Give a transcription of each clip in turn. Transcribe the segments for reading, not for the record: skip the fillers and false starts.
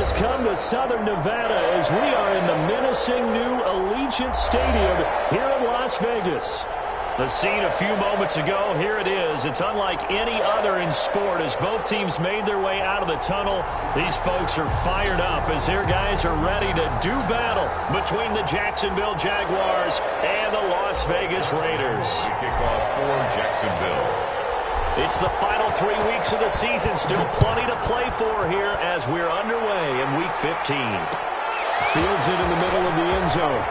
has come to Southern Nevada as we are in the menacing new Allegiant Stadium here in Las Vegas. The scene a few moments ago, here it is. It's unlike any other in sport as both teams made their way out of the tunnel. These folks are fired up as their guys are ready to do battle between the Jacksonville Jaguars and the Las Vegas Raiders. Kickoff for Jacksonville. It's the final 3 weeks of the season. Still plenty to play for here as we're underway in Week 15. Fields it in the middle of the end zone.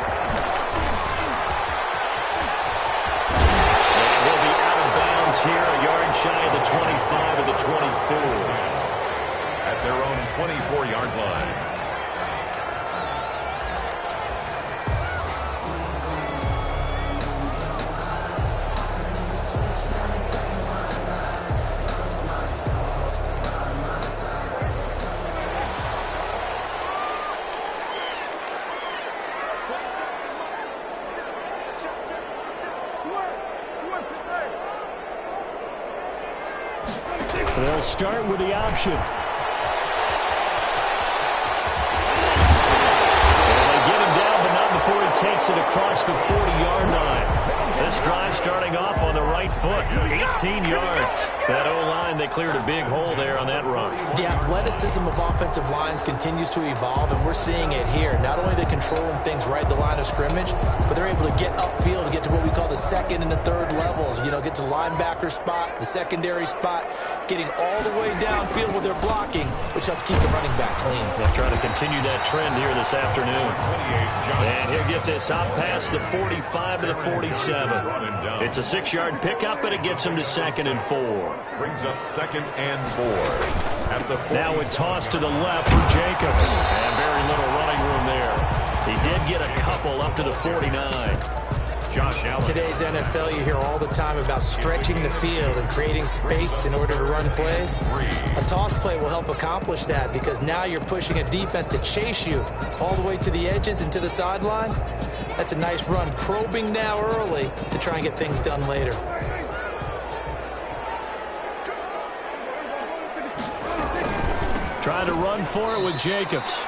And we'll be out of bounds here, a yard shy of the 25 of the 24. At their own 24-yard line. They'll start with the option. And they get him down, but not before he takes it across the 40-yard line. This drive starting off on the right foot. 18 yards. That O-line, they cleared a big hole there on that run. The athleticism of offensive lines continues to evolve, and we're seeing it here. Not only are they controlling things right at the line of scrimmage, but they're able to get upfield to get to what we call the second and the third levels. You know, get to the linebacker spot, the secondary spot, getting all the way downfield where they're blocking, which helps keep the running back clean. They'll try to continue that trend here this afternoon. And he'll get this out past the 45 to the 47. It's a 6-yard pickup, and it gets him to 2nd and 4. Brings up 2nd and 4. At the now a toss to the left for Jacobs. And very little running room there. He did get a couple up to the 49. Josh Allen. In today's NFL, you hear all the time about stretching the field and creating space in order to run plays. A toss play will help accomplish that because now you're pushing a defense to chase you all the way to the edges and to the sideline. That's a nice run, probing now early to try and get things done later. Trying to run for it with Jacobs.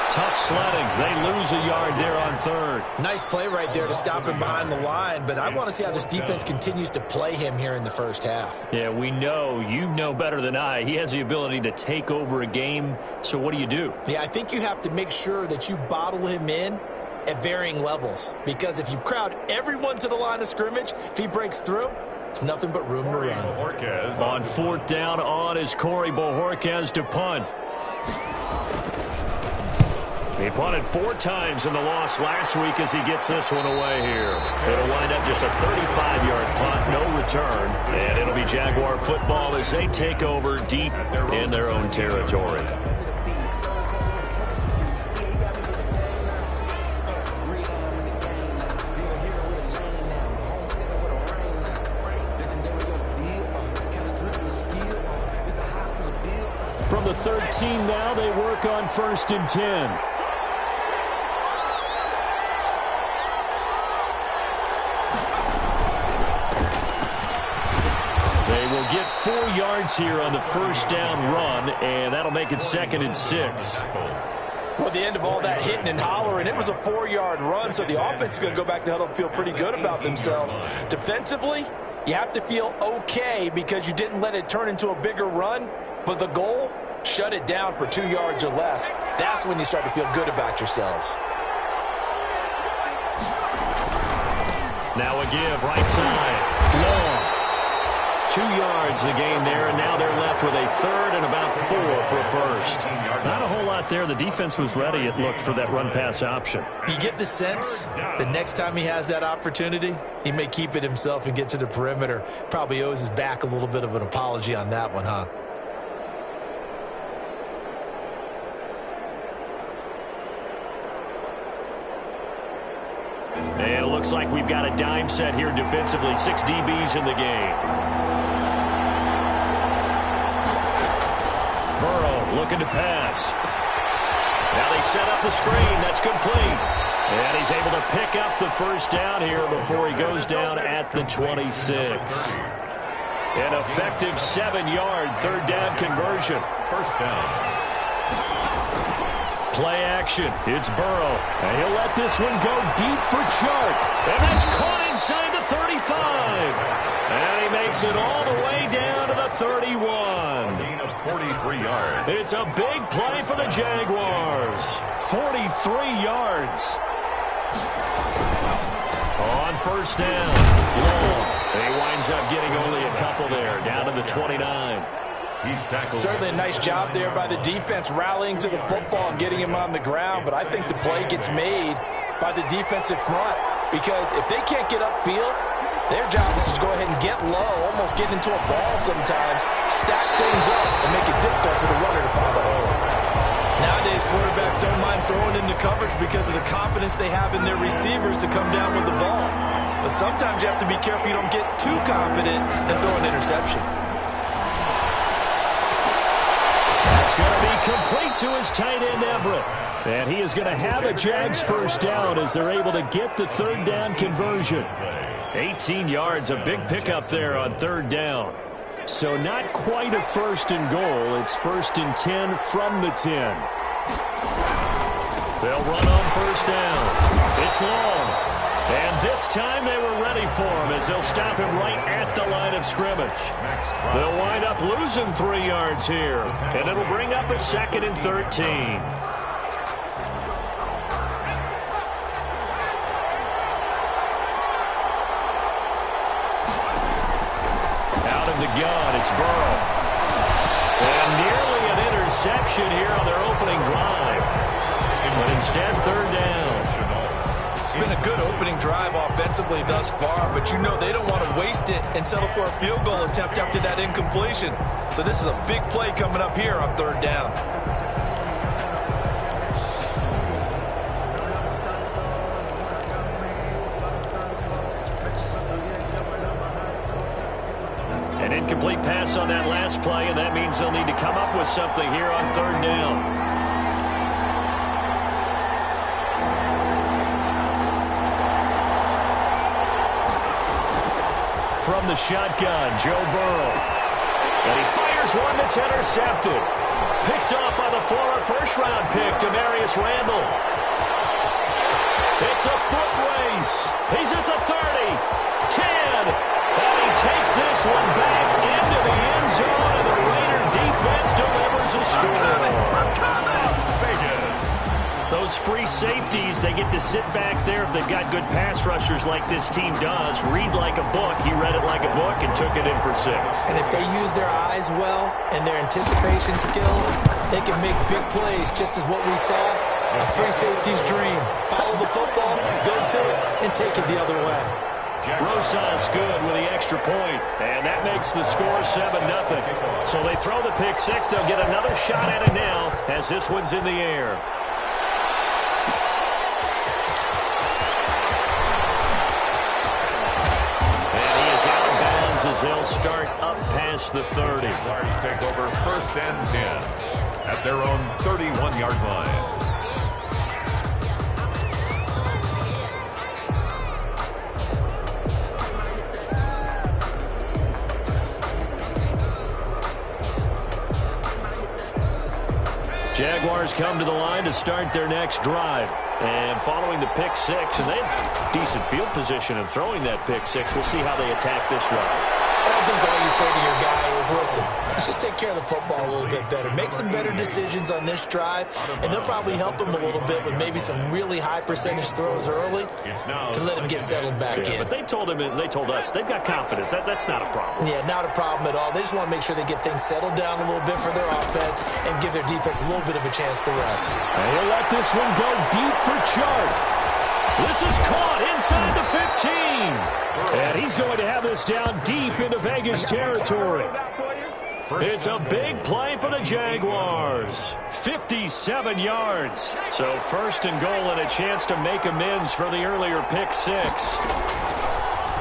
Tough sledding. They lose a yard there on 3rd. Nice play right there to stop him behind the line, but I want to see how this defense continues to play him here in the first half. Yeah, we know. You know better than I. He has the ability to take over a game, so what do? Yeah, I think you have to make sure that you bottle him in at varying levels, because if you crowd everyone to the line of scrimmage, if he breaks through, there's nothing but room to run. On 4th down on is Corey Bojorquez to punt. He punted 4 times in the loss last week as he gets this one away here. It'll wind up just a 35-yard punt, no return. And it'll be Jaguar football as they take over deep in their own territory. From the 13 now, they work on 1st and 10. They will get 4 yards here on the 1st down run, and that'll make it 2nd and 6. Well, at the end of all that hitting and hollering, it was a 4-yard run, so the offense is going to go back to huddle and feel pretty good about themselves. Defensively, you have to feel okay because you didn't let it turn into a bigger run, but the goal, shut it down for 2 yards or less. That's when you start to feel good about yourselves. Now a give, right side. Long. 2 yards the gain there, and now they're left with a 3rd and about 4 for a 1st. Not a whole lot there. The defense was ready, it looked, for that run-pass option. You get the sense the next time he has that opportunity, he may keep it himself and get to the perimeter. Probably owes his back a little bit of an apology on that one, huh? And it looks like we've got a dime set here defensively. 6 DBs in the game. Burrow looking to pass. Now they set up the screen. That's complete. And he's able to pick up the 1st down here before he goes down at the 26. An effective 7-yard 3rd down conversion. 1st down. Play action. It's Burrow. And he'll let this one go deep for Chark. And that's caught inside the 35. And he makes it all the way down to the 31. Gain of 43 yards. It's a big play for the Jaguars. 43 yards. On first down. Long. And he winds up getting only a couple there, down to the 29. He's tackled. Certainly a nice job there by the defense rallying to the football and getting him on the ground, but I think the play gets made by the defensive front because if they can't get upfield, their job is to go ahead and get low, almost get into a ball sometimes, stack things up, and make it difficult for the runner to find a hole. Nowadays, quarterbacks don't mind throwing into coverage because of the confidence they have in their receivers to come down with the ball. But sometimes you have to be careful you don't get too confident and throw an interception. That's going to be complete to his tight end, Everett. And he is going to have a Jags first down as they're able to get the third down conversion. 18 yards, a big pickup there on third down. So not quite a first and goal. It's first and 10 from the 10. They'll run on first down. It's long. And this time they were ready for him as they'll stop him right at the line of scrimmage. They'll wind up losing 3 yards here. And it'll bring up a second and 13. Out of the gun, it's Burrow. And nearly an interception here on their opening drive. But instead, third down. It's been a good opening drive offensively thus far, but you know they don't want to waste it and settle for a field goal attempt after that incompletion. So this is a big play coming up here on third down. An incomplete pass on that last play, and that means they'll need to come up with something here on third down. From the shotgun, Joe Burrow. And he fires one that's intercepted. Picked off by the former first-round pick, Demarius Randall. It's a foot race. He's at the 30, 10, and he takes this one back into the end zone, and the Raider defense delivers a score. Those free safeties, they get to sit back there if they've got good pass rushers like this team does. Read like a book. He read it like a book and took it in for 6. And if they use their eyes well and their anticipation skills, they can make big plays, just as what we saw. A free safety's dream. Follow the football, go to it, and take it the other way. Rosas good with the extra point, and that makes the score 7-0. So they throw the pick 6. They'll get another shot at it now as this one's in the air. As they'll start up past the 30. Jaguars take over first and 10 at their own 31-yard line. Jaguars come to the line to start their next drive. And following the pick 6, and they have decent field position in throwing that pick 6. We'll see how they attack this drive. I think all you say to your guy is, listen, let's just take care of the football a little bit better. Make some better decisions on this drive, and they'll probably help him a little bit with maybe some really high percentage throws early to let him get settled back in. But they told us they've got confidence. That's not a problem. Yeah, not a problem at all. They just want to make sure they get things settled down a little bit for their offense and give their defense a little bit of a chance to rest. And he'll let this one go deep for Chark. This is caught inside the 15. And he's going to have this down deep into Vegas territory. It's a big play for the Jaguars. 57 yards. So first and goal and a chance to make amends for the earlier pick 6.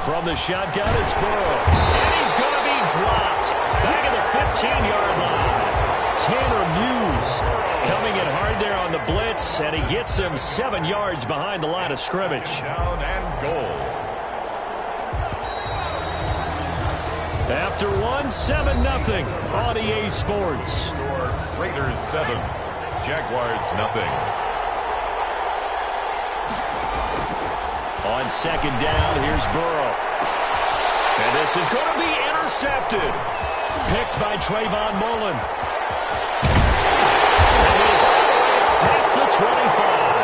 From the shotgun, it's Burrow. And he's going to be dropped. Back at the 15-yard line. Tanner Muse coming in hard there on the blitz, and he gets him 7 yards behind the line of scrimmage. Down and goal. After 1, 7-0 on EA Sports. Score Raiders 7, Jaguars, nothing. On second down, here's Burrow. And this is going to be intercepted. Picked by Trayvon Mullen. And he's all the way up past the 25.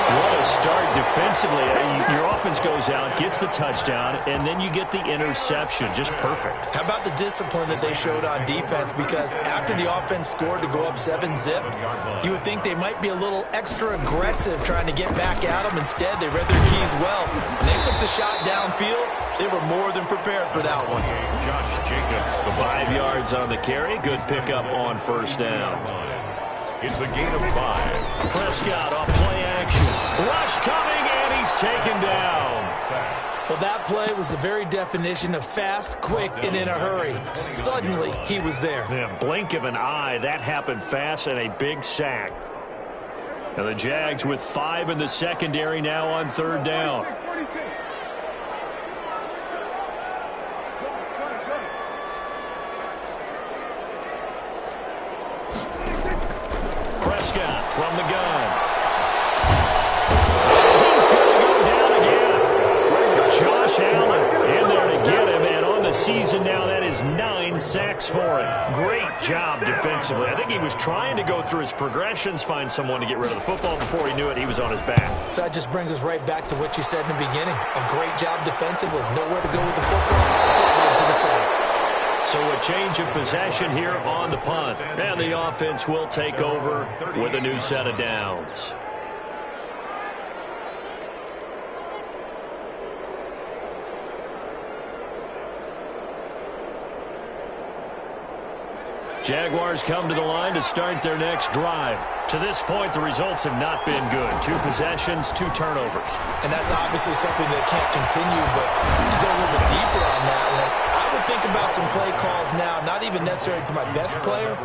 What a start defensively. Your offense goes out, gets the touchdown, and then you get the interception. Just perfect. How about the discipline that they showed on defense? Because after the offense scored to go up 7-zip, you would think they might be a little extra aggressive trying to get back at them. Instead, they read their keys well. When they took the shot downfield, they were more than prepared for that one. Josh Jacobs, 5 yards on the carry. Good pickup on first down. It's a gain of 5. Prescott off play action. Rush coming, and he's taken down. Well, that play was the very definition of fast, quick, and in a hurry. Suddenly, he was there. Yeah, blink of an eye. That happened fast, and a big sack. And the Jags with 5 in the secondary now on third down. Prescott from the gun. He's going to go down again. Josh Allen in there to get him, and on the season now, that is 9 sacks for him. Great job defensively. I think he was trying to go through his progressions, find someone to get rid of the football. Before he knew it, he was on his back. So that just brings us right back to what you said in the beginning. A great job defensively. Nowhere to go with the football. Right to the side. So a change of possession here on the punt. And the offense will take over with a new set of downs. Jaguars come to the line to start their next drive. To this point, the results have not been good. 2 possessions, 2 turnovers. And that's obviously something that can't continue, but to go a little bit deeper on that one, I would think about some play calls now, not even necessarily to my best player,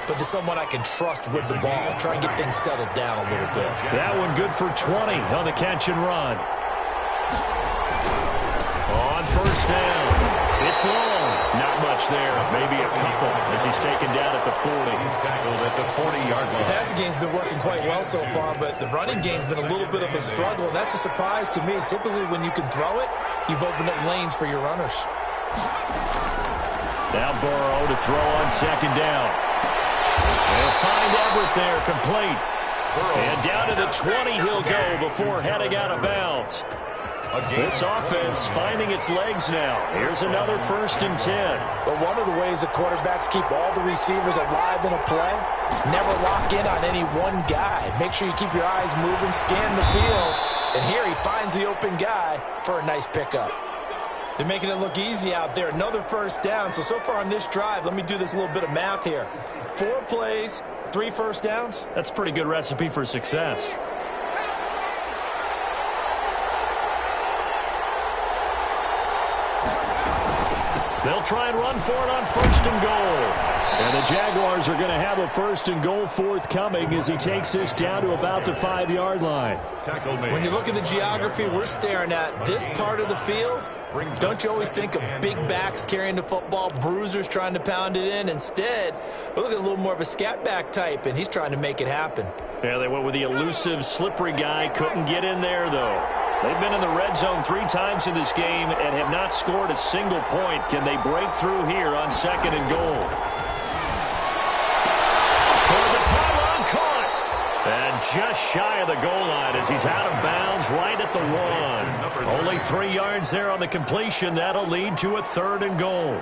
but to someone I can trust with the ball. Try and get things settled down a little bit. That one good for 20 on the catch and run. On first down. It's long. Not much there. Maybe a couple as he's taken down at the 40. He's tackled at the 40-yard line. The passing game's been working quite well so far, but the running game's been a little bit of a struggle, and that's a surprise to me. Typically, when you can throw it, you've opened up lanes for your runners. Now Burrow to throw on second down. They'll find Everett there, complete. And down to the 20 he'll go before heading out of bounds. This offense finding its legs now. Here's another 1st and 10. But one of the ways the quarterbacks keep all the receivers alive in a play, never lock in on any one guy. Make sure you keep your eyes moving, scan the field, and here he finds the open guy for a nice pickup. They're making it look easy out there. Another first down. So far on this drive, let me do this little bit of math here. 4 plays, 3 first downs. That's a pretty good recipe for success. They'll try and run for it on 1st and goal. And the Jaguars are going to have a 1st and goal forthcoming as he takes this down to about the 5-yard line. When you look at the geography we're staring at, this part of the field, don't you always think of big backs carrying the football, bruisers trying to pound it in? Instead, we're looking at a little more of a scat back type, and he's trying to make it happen. Yeah, they went with the elusive, slippery guy. Couldn't get in there, though. They've been in the red zone 3 times in this game and have not scored a single point. Can they break through here on 2nd and goal? Toward the pylon, caught. And just shy of the goal line as he's out of bounds right at the 1. Only 3 yards there on the completion. That'll lead to a 3rd and goal.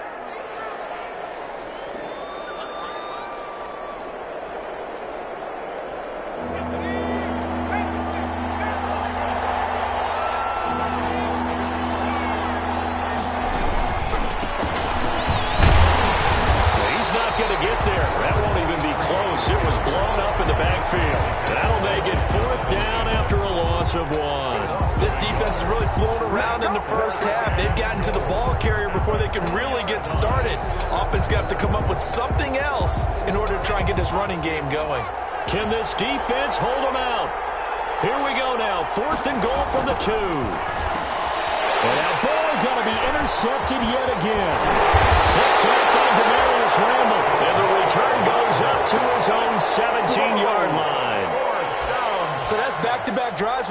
Of 1. This defense is really flown around in the first half. They've gotten to the ball carrier before they can really get started. Offense got to come up with something else in order to try and get this running game going. Can this defense hold them out? Here we go now. 4th and goal from the 2. And that ball going to be intercepted yet again. Picked up by Demarius Randall. And the return goes up to his own 17-yard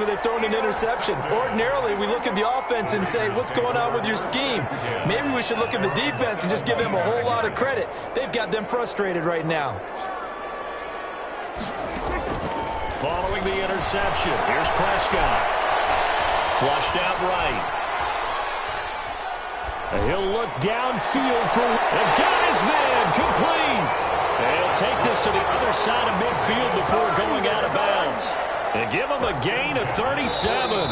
where they've thrown an interception. Ordinarily, we look at the offense and say, what's going on with your scheme? Maybe we should look at the defense and just give them a whole lot of credit. They've got them frustrated right now. Following the interception, here's Prescott. Flushed out right. He'll look downfield for and got his man complete. And he'll take this to the other side of midfield before going out of bounds. And give him a gain of 37.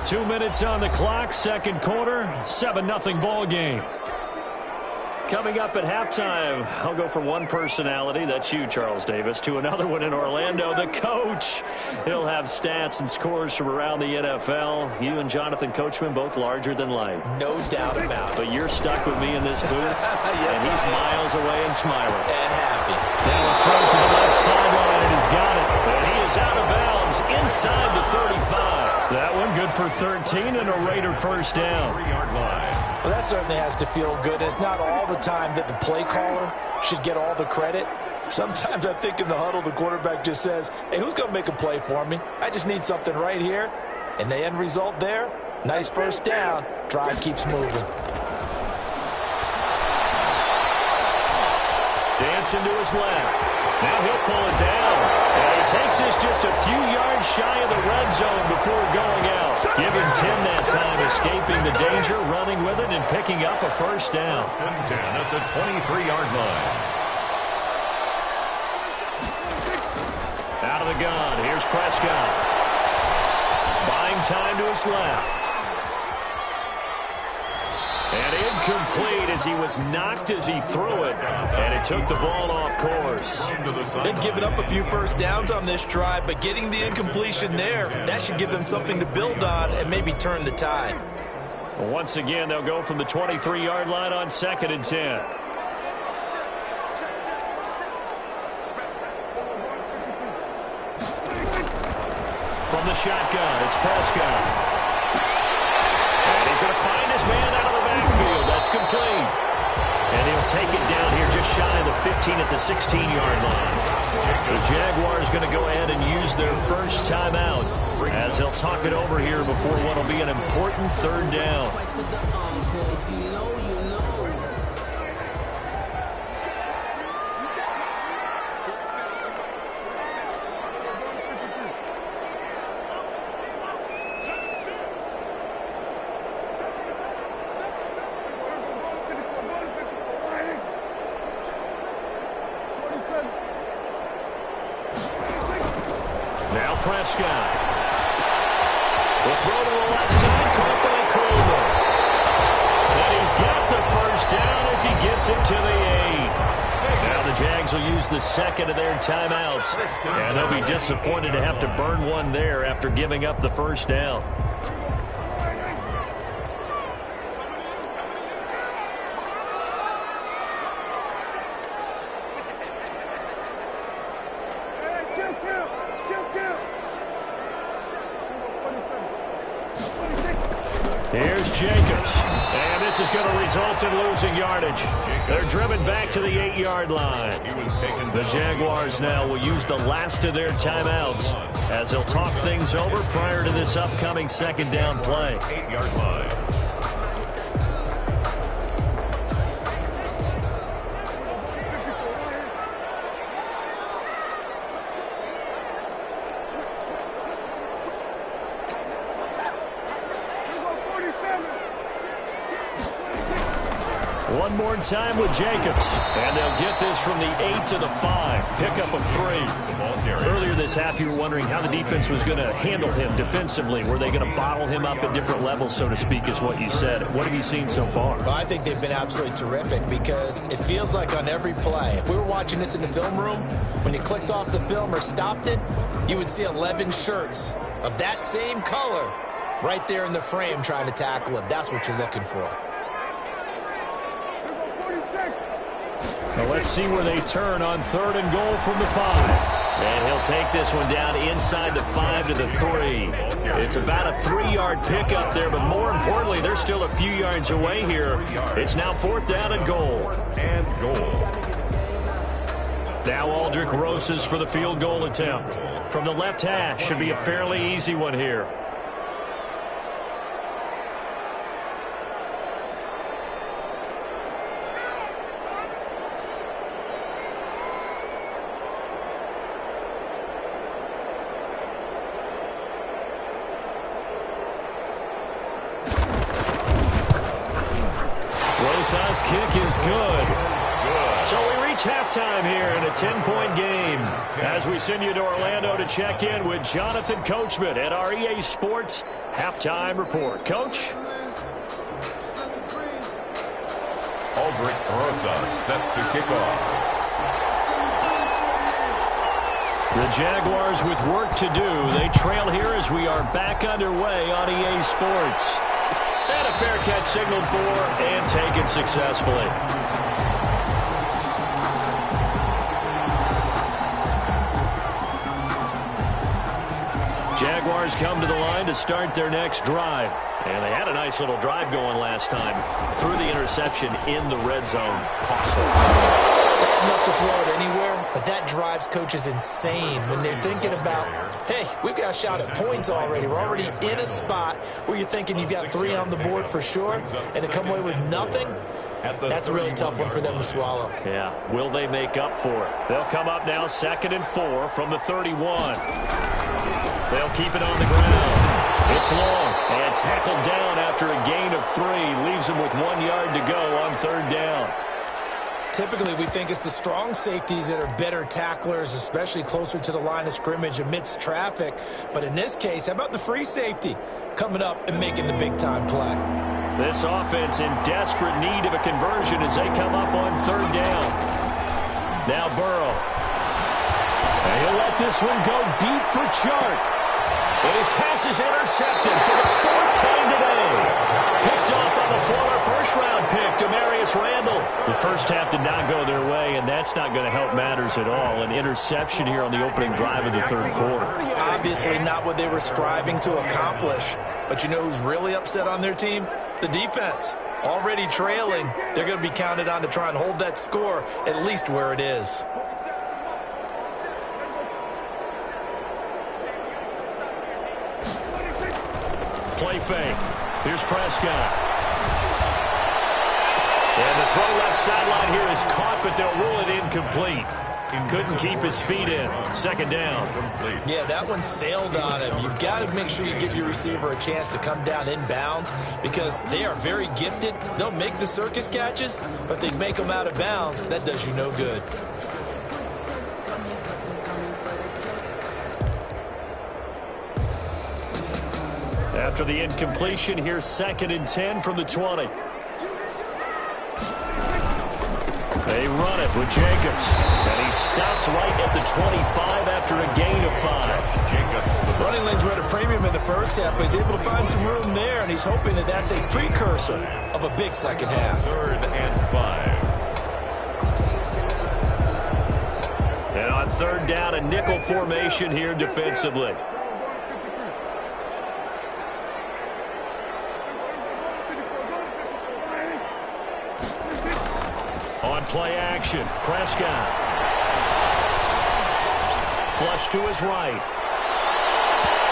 2 minutes on the clock, second quarter, 7-0 ball game. Coming up at halftime, I'll go from one personality, that's you, Charles Davis, to another one in Orlando, the coach. He'll have stats and scores from around the NFL. You and Jonathan Coachman, both larger than life. No doubt about it. But you're stuck with me in this booth, yes, and he's miles away and smiling. And happy. Now a throw to the left sideline, and he's got it. And he is out of bounds inside the 35. That one good for 13 and a Raider first down. 3-yard line. Well, that certainly has to feel good. It's not all the time that the play caller should get all the credit. Sometimes I think in the huddle, the quarterback just says, hey, who's going to make a play for me? I just need something right here. And the end result there, nice first down. Drive keeps moving. Dancing to his left. Now he'll pull it down. And he takes this just a few yards shy of the red zone before going out. Give him 10 that time, escaping the danger, running with it, and picking up a first down. 10 at the 23-yard line. Out of the gun, here's Prescott. Buying time to his left. And incomplete as he was knocked as he threw it. And it took the ball off course. They've given up a few first downs on this drive, but getting the incompletion there, that should give them something to build on and maybe turn the tide. Once again, they'll go from the 23-yard line on 2nd and 10. From the shotgun, it's Prescott. And he's going to find his man out of the backfield. That's complete. And he'll take it down here just shy of the 15 at the 16-yard line. The Jaguars going to go ahead and use their first timeout as they'll talk it over here before what will be an important third down. Now Prescott. The throw to the left side, caught by Coleman. And he's got the first down as he gets it to the 8. Now the Jags will use the second of their timeouts. And they'll be disappointed to have to burn one there after giving up the first down. Here's Jacobs. And this is going to result in losing yardage. They're driven back to the 8-yard line. The Jaguars now will use the last of their timeouts as they'll talk things over prior to this upcoming second down play. 8-yard line. One more time with Jacobs. And they'll get this from the 8 to the 5. Pickup of 3. Earlier this half, you were wondering how the defense was going to handle him defensively. Were they going to bottle him up at different levels, so to speak, is what you said. What have you seen so far? Well, I think they've been absolutely terrific because it feels like on every play, if we were watching this in the film room, when you clicked off the film or stopped it, you would see 11 shirts of that same color right there in the frame trying to tackle him. That's what you're looking for. Now let's see where they turn on 3rd and goal from the 5. And he'll take this one down inside the 5 to the 3. It's about a 3-yard pickup there, but more importantly, they're still a few yards away here. It's now 4th down and goal. Now Aldrich Rosas for the field goal attempt. From the left hash, should be a fairly easy one here. Rosas' kick is good. So we reach halftime here in a 10-point game as we send you to Orlando to check in with Jonathan Coachman at our EA Sports Halftime Report. Coach? Aldrich Rosas set to kick off. The Jaguars with work to do. They trail here as we are back underway on EA Sports. And a fair catch signaled for and taken successfully. Jaguars come to the line to start their next drive. And they had a nice little drive going last time. Threw the interception in the red zone. Costly. Bad enough to throw it anywhere, but that drives coaches insane when they're thinking about, hey, we've got a shot at points already. We're already in a spot where you're thinking you've got 3 on the board for sure, and to come away with nothing, that's a really tough one for them to swallow. Yeah, will they make up for it? They'll come up now 2nd and 4 from the 31. They'll keep it on the ground. It's long and tackled down after a gain of 3. Leaves them with 1 yard to go on 3rd down. Typically, we think it's the strong safeties that are better tacklers, especially closer to the line of scrimmage amidst traffic. But in this case, how about the free safety coming up and making the big-time play? This offense in desperate need of a conversion as they come up on 3rd down. Now Burrow. And he'll let this one go deep for Chark. And his pass is intercepted for the 4th time today. Picked off by the former first-round pick, Demarius Randall. The first half did not go their way, and that's not going to help matters at all. An interception here on the opening drive of the 3rd quarter. Obviously not what they were striving to accomplish. But you know who's really upset on their team? The defense. Already trailing, they're going to be counted on to try and hold that score at least where it is. Play fake. Here's Prescott. And the throw left sideline here is caught, but they'll rule it incomplete. Couldn't keep his feet in. 2nd down. Yeah, that one sailed on him. You've got to make sure you give your receiver a chance to come down inbounds because they are very gifted. They'll make the circus catches, but they make them out of bounds. That does you no good. After the incompletion, here's 2nd and 10 from the 20. They run it with Jacobs. And he stopped right at the 25 after a gain of 5. Jacobs. Running lanes were at a premium in the first half, but he's able to find some room there, and he's hoping that that's a precursor of a big second half. 3rd and 5. And on 3rd down, a nickel formation here defensively. On play action, Prescott. Flush to his right.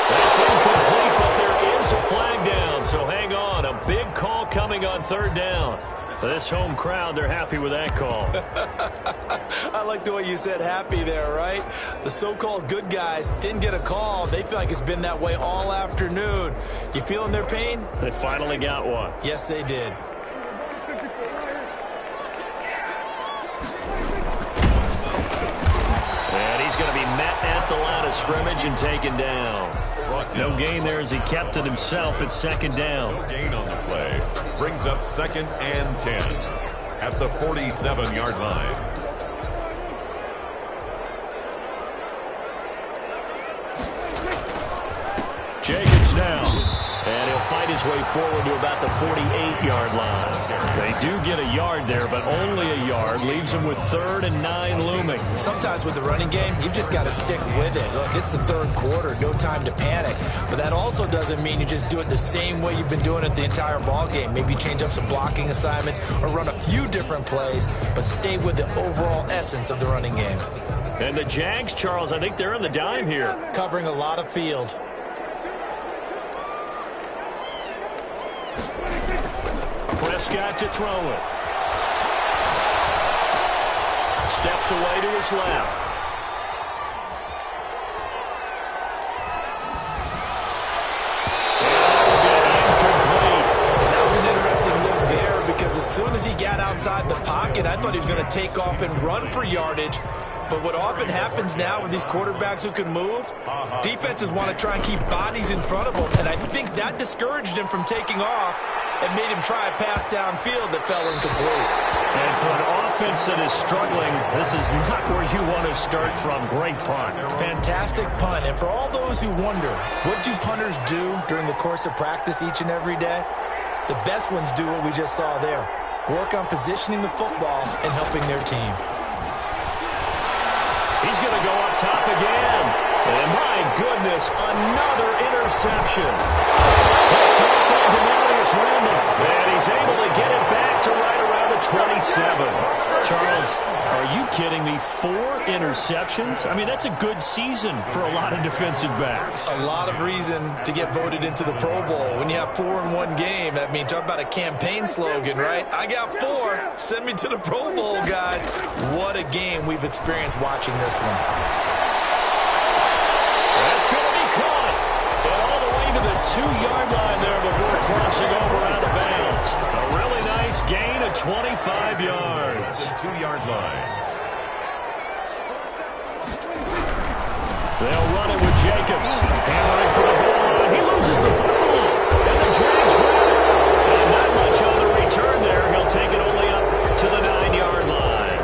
That's incomplete, but there is a flag down, so hang on. A big call coming on 3rd down. This home crowd, they're happy with that call. I like the way you said happy there, right? The so-called good guys didn't get a call. They feel like it's been that way all afternoon. You feeling their pain? They finally got one. Yes, they did. And he's going to be met at the line of scrimmage and taken down. No gain there as he kept it himself at 2nd down. No gain on the play. Brings up 2nd and 10 at the 47-yard line. Jacobs now. And he'll fight fight his way forward to about the 48-yard line. They do get a yard there, but only a yard. Leaves them with 3rd and 9 looming. Sometimes with the running game, you've just got to stick with it. Look, it's the 3rd quarter, no time to panic. But that also doesn't mean you just do it the same way you've been doing it the entire ball game. Maybe change up some blocking assignments or run a few different plays, but stay with the overall essence of the running game. And the Jags, Charles, I think they're on the dime here. Covering a lot of field. Prescott to throw it. Steps away to his left. As soon as he got outside the pocket, I thought he was going to take off and run for yardage. But what often happens now with these quarterbacks who can move, defenses want to try and keep bodies in front of them. And I think that discouraged him from taking off and made him try a pass downfield that fell incomplete. And for an offense that is struggling, this is not where you want to start from. Great punt. Fantastic punt. And for all those who wonder, what do punters do during the course of practice each and every day? The best ones do what we just saw there. Work on positioning the football and helping their team. He's going to go up top again. And my goodness, another interception. Picked off by Demarius Randall. And he's able to get it back to right around the 27. Charles, are you kidding me? 4 interceptions? I mean, that's a good season for a lot of defensive backs. A lot of reason to get voted into the Pro Bowl. When you have 4 in one game, that means talk about a campaign slogan, right? I got 4. Send me to the Pro Bowl, guys. What a game we've experienced watching this one. That's going to be caught. And all the way to the 2-yard line there before crossing over out of bounds. A really nice gain of 25 yards. The 2-yard line. They'll run it with Jacobs. Hammering for the goal line. He loses the football. And the Jags grab it. And not much on the return there. He'll take it only up to the 9-yard line.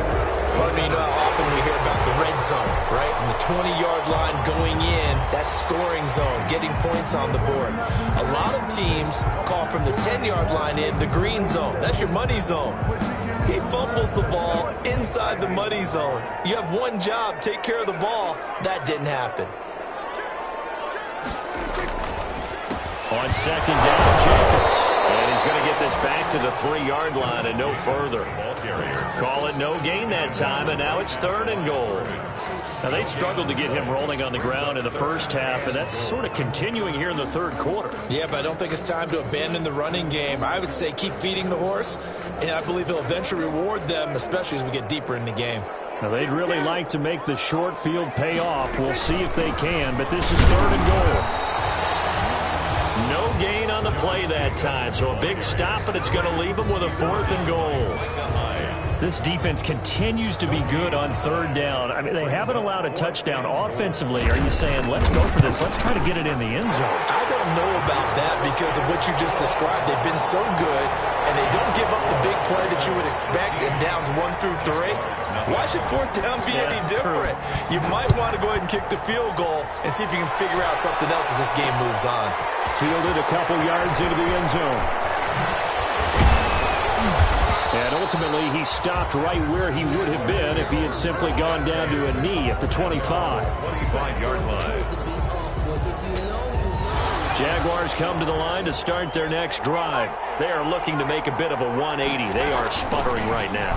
But you know how often we hear about the red zone, right? From the 20-yard line going in, that scoring zone, getting points on the board. A lot of teams call from the 10-yard line in the green zone. That's your money zone. He fumbles the ball inside the muddy zone. You have one job, take care of the ball. That didn't happen. On 2nd down, Jacobs. And he's going to get this back to the 3-yard line and no further. Call it no gain that time, and now it's 3rd and goal. Now, they struggled to get him rolling on the ground in the first half, and that's sort of continuing here in the 3rd quarter. Yeah, but I don't think it's time to abandon the running game. I would say keep feeding the horse, and I believe he'll eventually reward them, especially as we get deeper in the game. Now, they'd really like to make the short field pay off. We'll see if they can, but this is 3rd and goal. No gain on the play that time, so a big stop, but it's going to leave them with a 4th and goal. This defense continues to be good on 3rd down. I mean, they haven't allowed a touchdown offensively. Are you saying, let's go for this, let's try to get it in the end zone? I don't know about that because of what you just described. They've been so good, and they don't give up the big play that you would expect in downs 1 through 3. Why should 4th down be any different? True. You might want to go ahead and kick the field goal and see if you can figure out something else as this game moves on. Fielded a couple yards into the end zone. And ultimately, he stopped right where he would have been if he had simply gone down to a knee at the 25. 25-yard line. Jaguars come to the line to start their next drive. They are looking to make a bit of a 180. They are sputtering right now.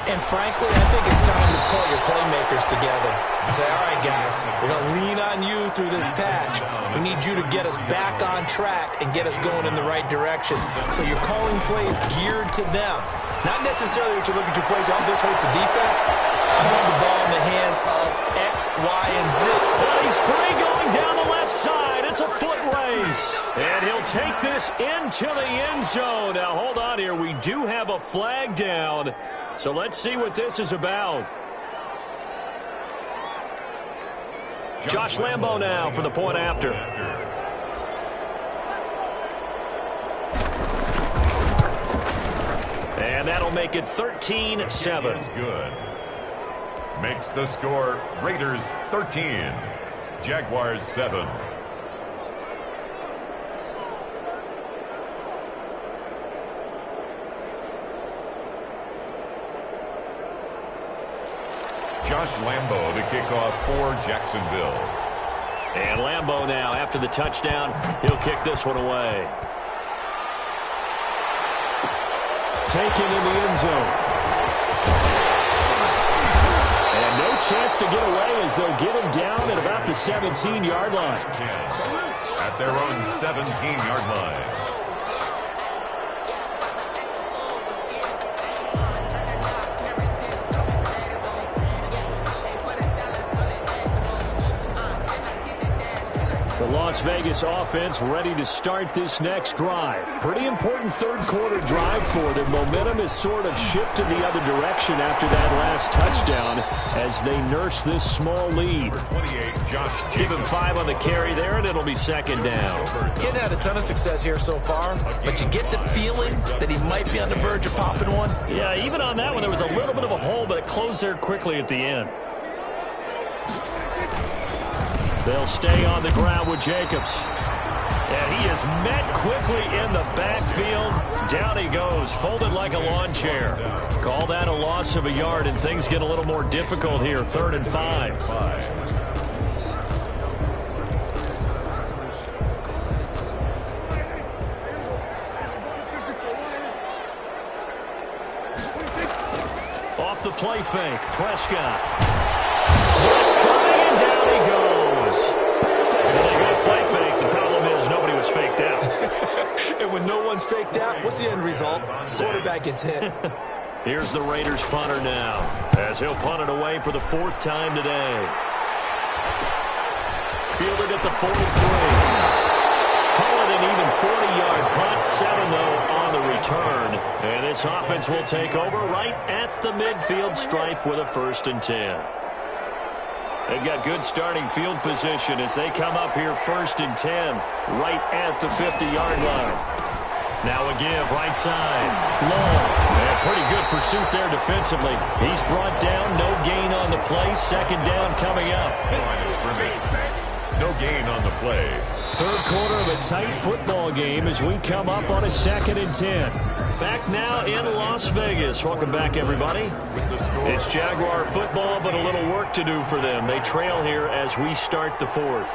And frankly, I think it's time to call your playmakers together and say, all right, guys, we're going to lean on you through this patch. We need you to get us back on track and get us going in the right direction. So you're calling plays geared to them. Not necessarily that you look at your plays, oh, this hurts the defense. I want the ball in the hands of X, Y, and Z. Well, he's free going down the left side. It's a foot race. And he'll take this into the end zone. Now, hold on here. We do have a flag down. So let's see what this is about. Josh Lambo now for the point after. And that'll make it 13-7. Good. Makes the score Raiders 13, Jaguars 7. Josh Lambo to kick off for Jacksonville. And Lambo now, after the touchdown, he'll kick this one away. Taken in the end zone. And no chance to get away as they'll get him down at about the 17-yard line. At their own 17-yard line. The Las Vegas offense ready to start this next drive. Pretty important third-quarter drive for them. Momentum has sort of shifted the other direction after that last touchdown as they nurse this small lead. Give him 5 on the carry there, and it'll be second down. Getting had a ton of success here so far, but you get the feeling that he might be on the verge of popping one. Yeah, even on that one, there was a little bit of a hole, but it closed there quickly at the end. They'll stay on the ground with Jacobs. And he is met quickly in the backfield. Down he goes, folded like a lawn chair. Call that a loss of a yard, and things get a little more difficult here. 3rd and 5. Off the play fake, Prescott. That's coming, and down he goes. Play fake. The problem is nobody was faked out. And when no one's faked out, what's the end result? Quarterback gets hit. Here's the Raiders punter now, as he'll punt it away for the 4th time today. Fielded at the 43. Call it an even 40-yard punt. 7, though, on the return. And this offense will take over right at the midfield stripe with a 1st and 10. They've got good starting field position as they come up here 1st and 10, right at the 50-yard line. Now a give, right side, long, and pretty good pursuit there defensively. He's brought down, no gain on the play, 2nd down coming up. No gain on the play. 3rd quarter of a tight football game as we come up on a 2nd and 10. Back now in Las Vegas. Welcome back, everybody. It's Jaguar football, but a little work to do for them. They trail here as we start the 4th.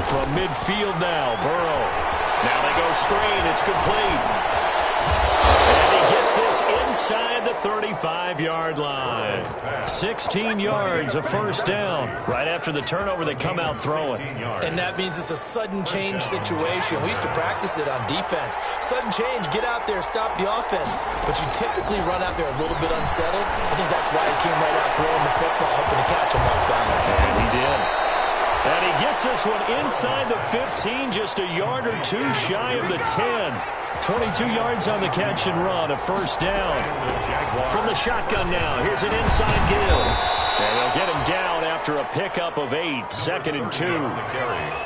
From midfield now, Burrow. Now they go screen. It's complete. And he gets this inside the 35-yard line. 16 yards, a 1st down. Right after the turnover, they come out throwing. And that means it's a sudden change situation. We used to practice it on defense. Sudden change, get out there, stop the offense. But you typically run out there a little bit unsettled. I think that's why he came right out throwing the football, hoping to catch him off balance. And he did. And he gets this one inside the 15, just a yard or 2 shy of the 10. 22 yards on the catch and run, a 1st down. From the shotgun now, here's an inside give. And they'll get him down after a pickup of 8, 2nd and 2.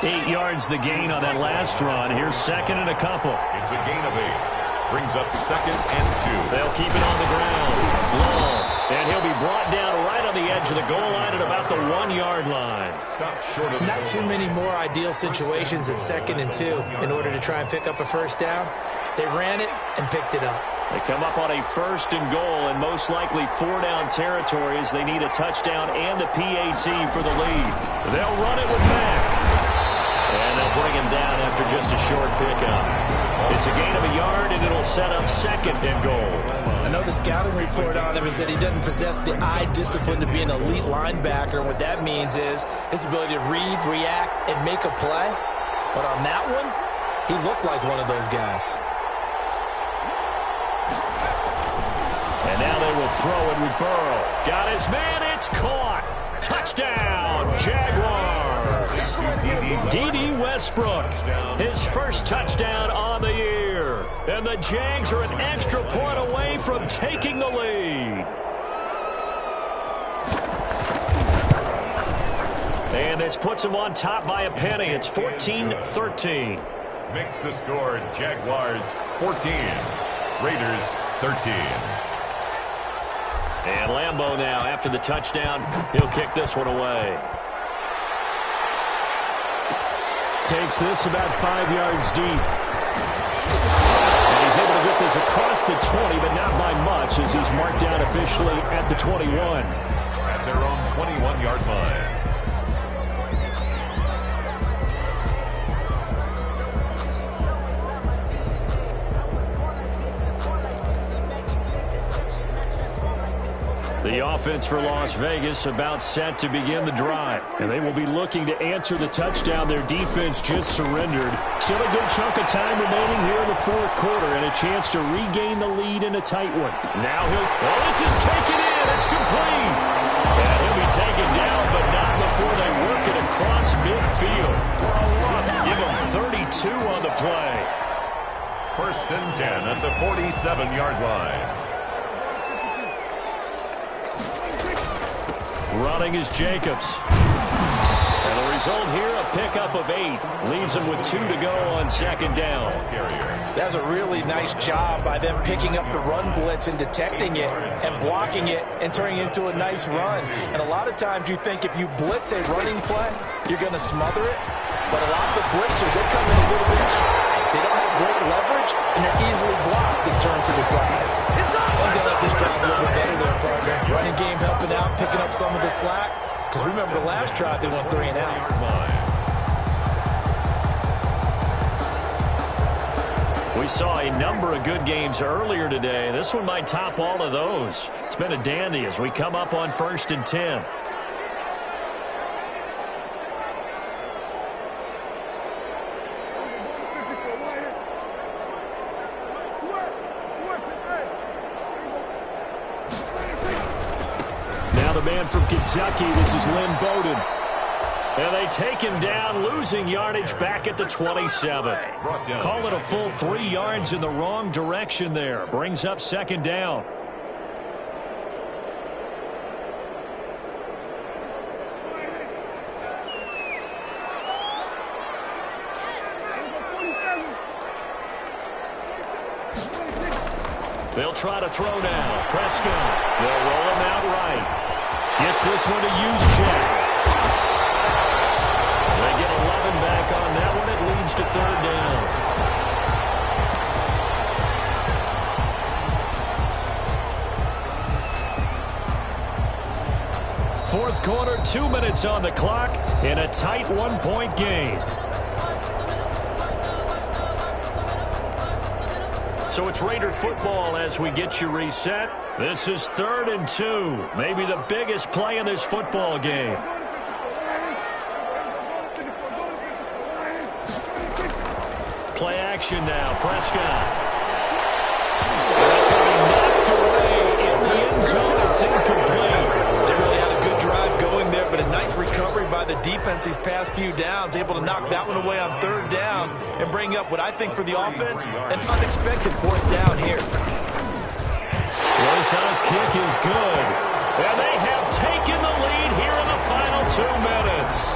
8 yards the gain on that last run. Here's 2nd and a couple. It's a gain of 8. Brings up 2nd and 2. They'll keep it on the ground. Long. And he'll be brought down right on the edge of the goal line at about the 1-yard line. Stop short of Not too many more ideal situations at 2nd and 2 in order to try and pick up a 1st down. They ran it and picked it up. They come up on a 1st and goal and most likely 4-down territory as they need a touchdown and the PAT for the lead. They'll run it with Mack. And they'll bring him down after just a short pickup. It's a gain of a yard, and it'll set up 2nd and goal. I know the scouting report on him is that he doesn't possess the eye discipline to be an elite linebacker. And what that means is his ability to read, react, and make a play. But on that one, he looked like one of those guys. And now they will throw it with Burrow. Got his man, it's caught. Touchdown, Jaguars. D.D. Westbrook, his 1st touchdown on the year. And the Jags are an extra point away from taking the lead. And this puts them on top by a penny. It's 14-13. Makes the score Jaguars 14, Raiders 13. And Lambo now, after the touchdown, he'll kick this one away. Takes this about 5 yards deep. And he's able to get this across the 20, but not by much as he's marked down officially at the 21. At their own 21-yard line. The offense for Las Vegas about set to begin the drive. And they will be looking to answer the touchdown their defense just surrendered. Still a good chunk of time remaining here in the fourth quarter and a chance to regain the lead in a tight one. Now this is taken in. It's complete. And he'll be taken down, but not before they work it across midfield. Give him 32 on the play. First and 10 at the 47-yard line. Running is Jacobs. And the result here, a pickup of 8. Leaves him with 2 to go on second down. That's a really nice job by them picking up the run blitz and detecting it and blocking it and turning it into a nice run. And a lot of times you think if you blitz a running play, you're going to smother it. But a lot of the blitzers, they come in a little bit shy. They don't have great leverage, and they're easily blocked and turned to the side. I think they let this drive a little bit better there, partner. Running game helping out, picking up some of the slack. Because remember, the last drive, they went 3 and out. We saw a number of good games earlier today. This one might top all of those. It's been a dandy as we come up on 1st and 10. From Kentucky, this is Lynn Bowden. And they take him down, losing yardage back at the 27. Call it a full 3 yards in the wrong direction there. Brings up second down. They'll try to throw now. Prescott. They'll roll him out right. Gets this one to Juszczyk. They get 11 back on that one. It leads to third down. Fourth quarter, 2 minutes on the clock in a tight 1-point game. So it's Raider football as we get you reset. This is 3rd and 2. Maybe the biggest play in this football game. Play action now. Prescott. That's going to be knocked away in the end zone. It's incomplete. They really had a good drive going there, but a nice recovery by the defense these past few downs, able to knock that one away on 3rd down and bring up what I think for the offense, an unexpected 4th down here. Rosa's kick is good. And they have taken the lead here in the final 2 minutes.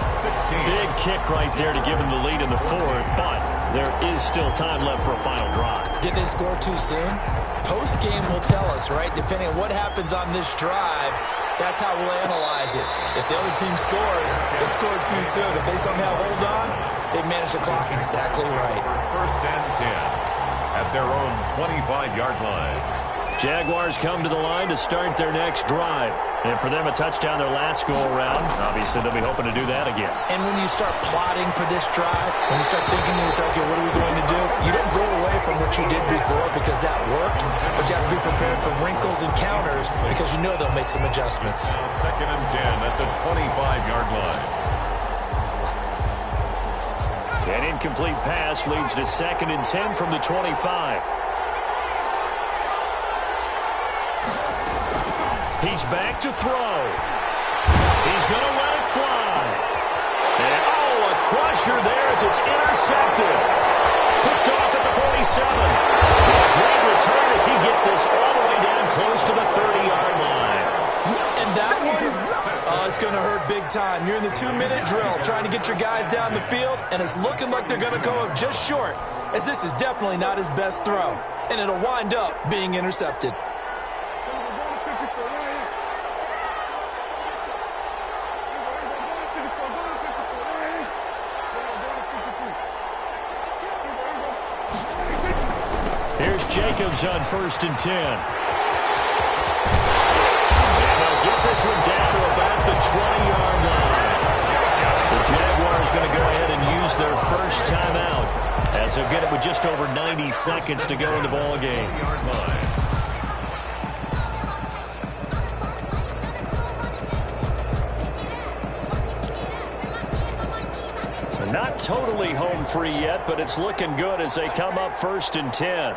Big kick right there to give them the lead in the 4th, but there is still time left for a final drive. Did they score too soon? Post-game will tell us, right? Depending on what happens on this drive, that's how we'll analyze it. If the other team scores, they scored too soon. If they somehow hold on, they've managed the clock exactly right. First and 10 at their own 25-yard line. Jaguars come to the line to start their next drive. And for them, a touchdown their last go-around. Obviously, they'll be hoping to do that again. And when you start plotting for this drive, when you start thinking to yourself, okay, what are we going to do? You don't go away from what you did before because that worked, but you have to be prepared for wrinkles and counters because you know they'll make some adjustments. Second and 10 at the 25-yard line. An incomplete pass leads to 2nd and 10 from the 25. He's back to throw. He's going to let it fly. And, a crusher there as it's intercepted. Picked off at the 47. A great return as he gets this all the way down close to the 30-yard line. And that one, it's going to hurt big time. You're in the 2-minute drill trying to get your guys down the field, and it's looking like they're going to come up just short, as this is definitely not his best throw. And it'll wind up being intercepted. Here's Jacobs on 1st and 10. And they'll get this one down to about the 20-yard line. The Jaguars going to go ahead and use their first timeout as they'll get it with just over 90 seconds to go in the ball game. They're not totally home free yet, but it's looking good as they come up 1st and 10.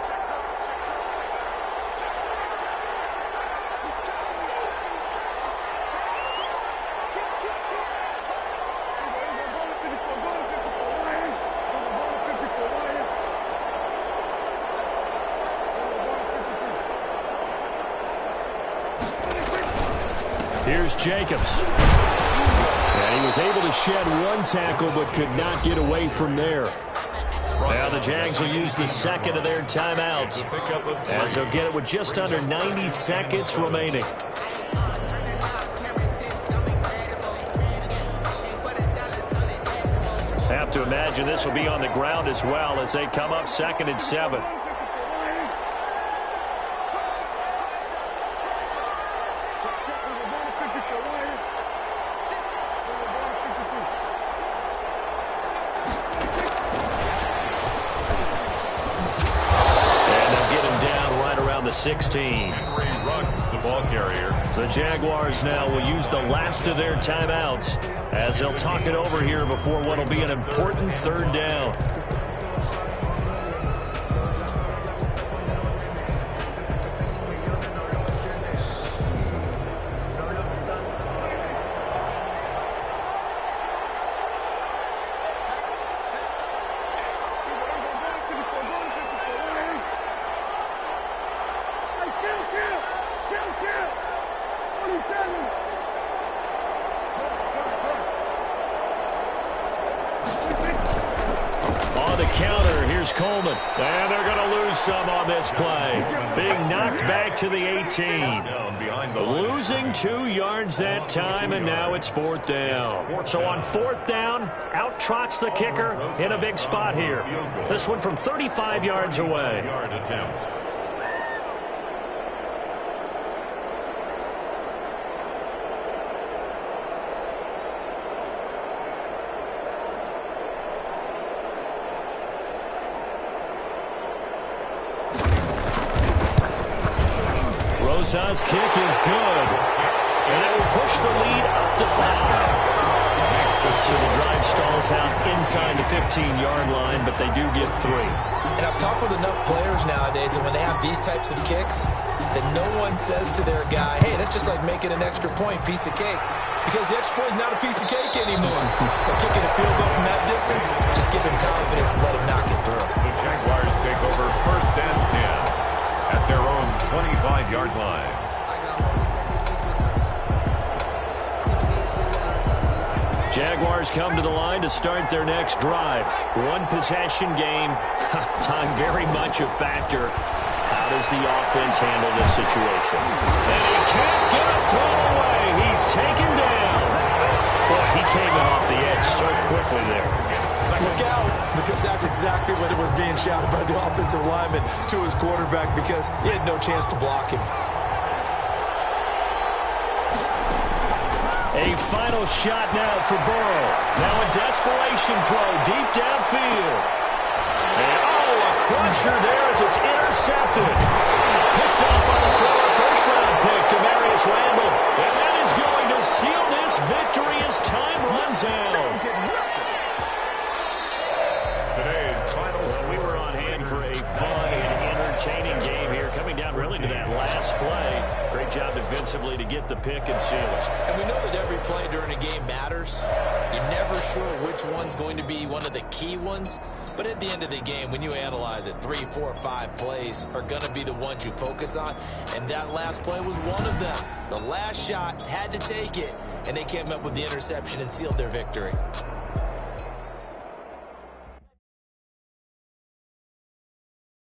Here's Jacobs. And he was able to shed one tackle but could not get away from there. Now the Jags will use the second of their timeouts as they'll get it with just under 90 seconds remaining. Have to imagine this will be on the ground as well as they come up 2nd and 7. The 16. Runs the ball carrier. The Jaguars now will use the last of their timeouts as they'll talk it over here before what will be an important 3rd down. On the counter, here's Coleman. And they're going to lose some on this play. Being knocked back to the 18. Losing 2 yards that time, and now it's 4th down. So on 4th down, out trots the kicker in a big spot here. This one from 35 yards away. Rosa's kick is good, and it will push the lead up to 5. So the drive stalls out inside the 15-yard line, but they do get 3. And I've talked with enough players nowadays that when they have these types of kicks, that no one says to their guy, hey, that's just like making an extra point, piece of cake. Because the extra point is not a piece of cake anymore. But kicking a field goal from that distance, just give him confidence and let him knock it through. The Jaguars take over 1st and 10. At their own 25-yard line. Jaguars come to the line to start their next drive. 1 possession game. Time very much a factor. How does the offense handle this situation? And he can't get a throw away. He's taken down. Boy, he came in off the edge so quickly there. Look out, because that's exactly what it was being shouted by the offensive lineman to his quarterback because he had no chance to block him. A final shot now for Burrow. Now a desperation throw deep downfield. And a crusher there as it's intercepted. Picked off by the former first-round pick, Demarius Randall. And that is going to seal this victory as time runs out. Well, we were on hand for a fun and entertaining game here, coming down really to that last play. Great job defensively to get the pick and seal it. And we know that every play during a game matters. You're never sure which one's going to be one of the key ones. But at the end of the game, when you analyze it, 3, 4, 5 plays are going to be the ones you focus on. And that last play was one of them. The last shot had to take it, and they came up with the interception and sealed their victory.